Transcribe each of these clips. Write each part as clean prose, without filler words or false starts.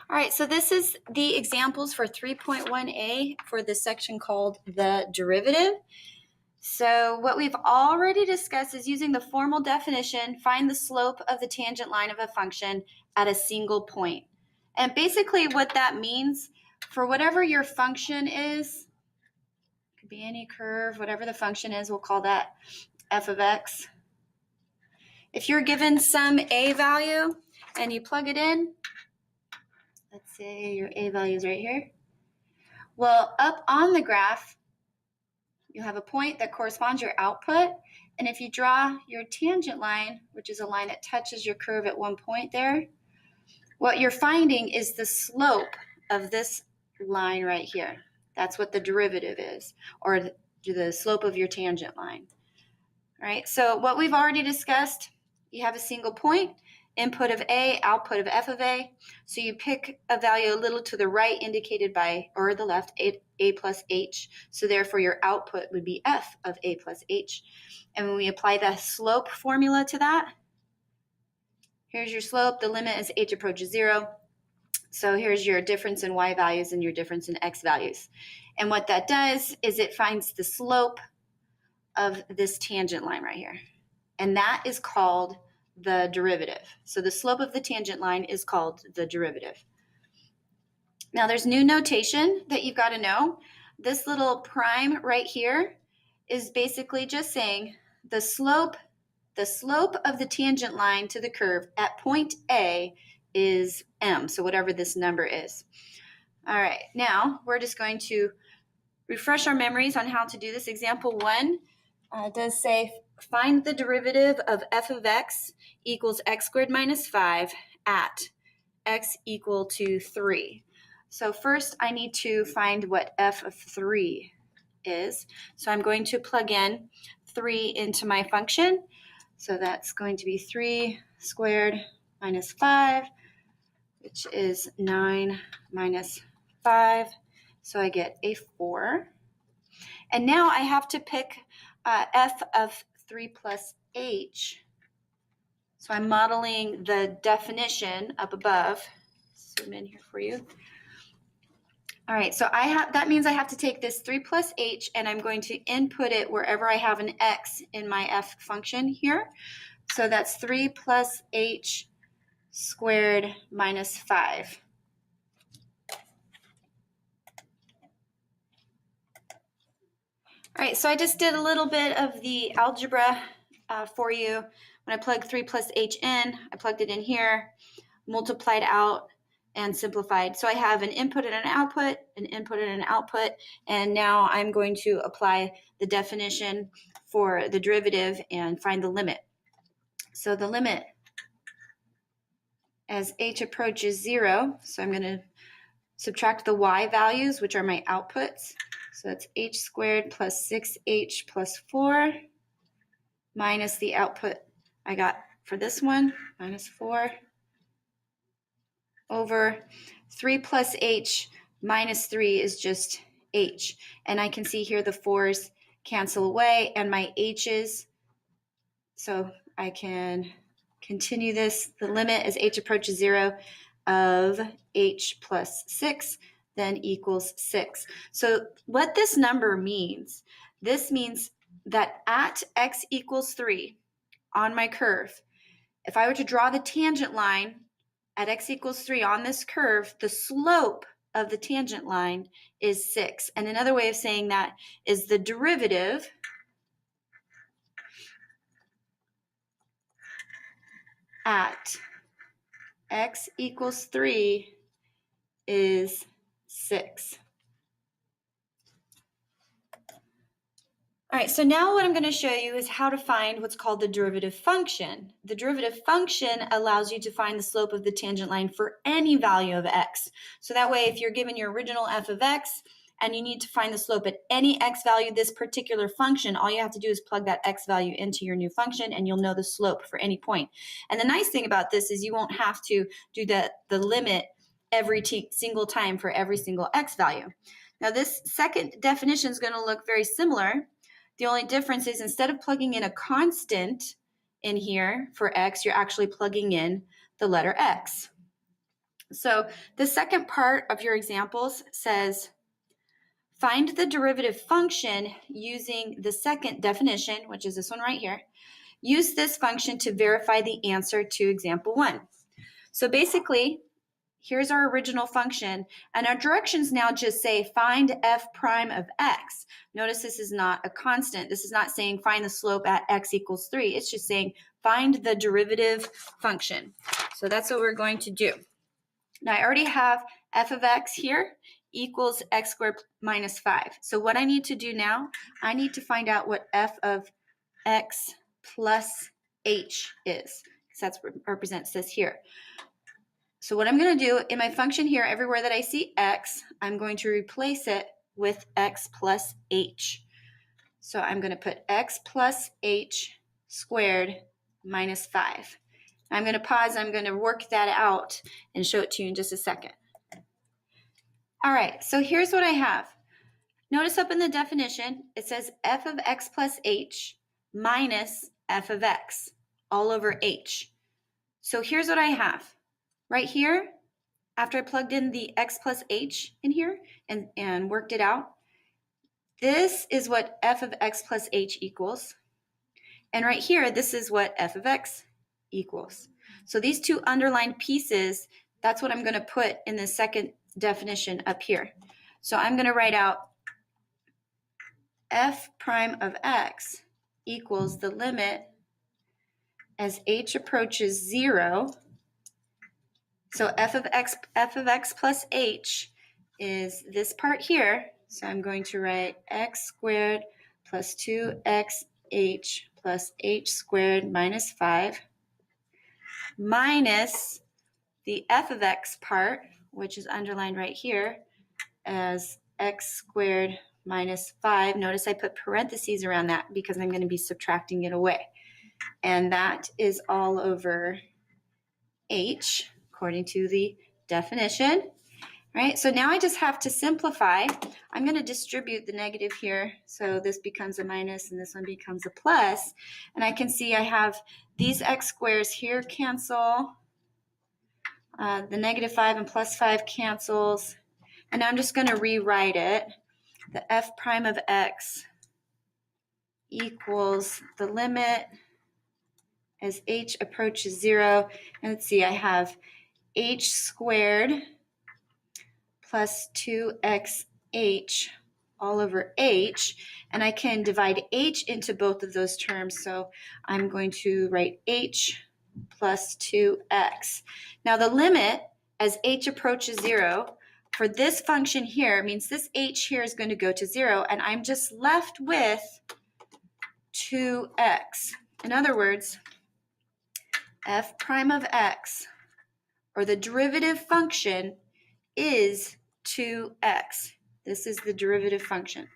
All right, so this is the examples for 3.1a for the section called the derivative. So what we've already discussed is using the formal definition, find the slope of the tangent line of a function at a single point. And basically what that means, for whatever your function is, it could be any curve, whatever the function is, we'll call that f of x. If you're given some a value and you plug it in, let's say your a value is right here. Well, up on the graph, you have a point that corresponds to your output. And if you draw your tangent line, which is a line that touches your curve at one point there, what you're finding is the slope of this line right here. That's what the derivative is, or the slope of your tangent line. All right, so what we've already discussed, you have a single point, input of a, output of f of a. So you pick a value a little to the right indicated by, or the left, a plus h. So therefore your output would be f of a plus h. And when we apply the slope formula to that, here's your slope. The limit as h approaches 0. So here's your difference in y values and your difference in x values. And what that does is it finds the slope of this tangent line right here. And that is called the derivative. So the slope of the tangent line is called the derivative. Now there's new notation that you've got to know. This little prime right here is basically just saying the slope of the tangent line to the curve at point A is m, so whatever this number is. All right, now we're just going to refresh our memories on how to do this. Example 1 does say find the derivative of f of x equals x squared minus 5 at x equal to 3. So first I need to find what f of 3 is. So I'm going to plug in 3 into my function. So that's going to be 3 squared minus 5, which is 9 minus 5. So I get a 4. And now I have to pick f of 3 plus h. So I'm modeling the definition up above. Zoom in here for you. All right, so that means I have to take this 3 plus h and I'm going to input it wherever I have an x in my f function here. So that's 3 plus h squared minus 5. All right, so I just did a little bit of the algebra for you. When I plugged 3 plus h in, I plugged it in here, multiplied out, and simplified. So I have an input and an output, and now I'm going to apply the definition for the derivative and find the limit. So the limit as h approaches 0, so I'm going to subtract the y values, which are my outputs. So that's h squared plus 6h plus 4 minus the output I got for this one, minus 4, over 3 plus h minus 3 is just h. And I can see here the 4's cancel away and my h's. So I can continue this. The limit as h approaches 0 of h plus 6 then equals 6. So what this number means, this means that at x equals 3 on my curve, if I were to draw the tangent line at x equals 3 on this curve, the slope of the tangent line is 6. And another way of saying that is the derivative at x equals 3 is 6. All right, so now what I'm going to show you is how to find what's called the derivative function. The derivative function allows you to find the slope of the tangent line for any value of x. So that way, if you're given your original f of x and you need to find the slope at any x value, this particular function, all you have to do is plug that x value into your new function and you'll know the slope for any point. And the nice thing about this is you won't have to do the limit every single time for every single x value. Now this second definition is going to look very similar. The only difference is instead of plugging in a constant in here for x, you're actually plugging in the letter x. So the second part of your examples says, find the derivative function using the second definition, which is this one right here. Use this function to verify the answer to example 1. So basically, here's our original function, and our directions now just say find f prime of x. Notice this is not a constant. This is not saying find the slope at x equals 3. It's just saying find the derivative function. So that's what we're going to do. Now I already have f of x here equals x squared minus 5. So what I need to do now, I need to find out what f of x plus h is, because that's what represents this here. So what I'm going to do in my function here, everywhere that I see x, I'm going to replace it with x plus h. So I'm going to put x plus h squared minus 5. I'm going to pause. I'm going to work that out and show it to you in just a second. All right, so here's what I have. Notice up in the definition, it says f of x plus h minus f of x all over h. So here's what I have. Right here, after I plugged in the x plus h in here and worked it out, this is what f of x plus h equals. And right here, this is what f of x equals. So these two underlined pieces, that's what I'm going to put in the second definition up here. So I'm going to write out f prime of x equals the limit as h approaches 0. So f of x plus h is this part here. So I'm going to write x squared plus 2xh plus h squared minus 5 minus the f of x part, which is underlined right here as x squared minus 5. Notice I put parentheses around that because I'm going to be subtracting it away. And that is all over h, according to the definition. Right, so now I just have to simplify. I'm going to distribute the negative here. So this becomes a minus and this one becomes a plus. And I can see I have these x squares here cancel. The negative 5 and plus 5 cancels. And I'm just going to rewrite it. The f prime of x equals the limit as h approaches 0. And let's see, I have h squared plus 2xh all over h, and I can divide h into both of those terms, so I'm going to write h plus 2x. Now the limit as h approaches 0 for this function here means this h here is going to go to 0, and I'm just left with 2x. In other words, f prime of x, or the derivative function, is 2x. This is the derivative function.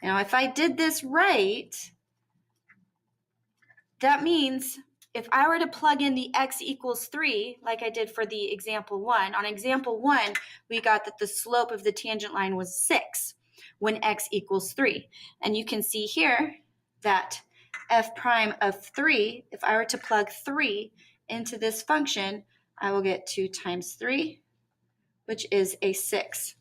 Now, if I did this right, that means if I were to plug in the x equals 3, like I did for the example 1, on example 1, we got that the slope of the tangent line was 6 when x equals 3. And you can see here that f prime of 3, if I were to plug 3 into this function, I will get 2 times 3, which is a 6.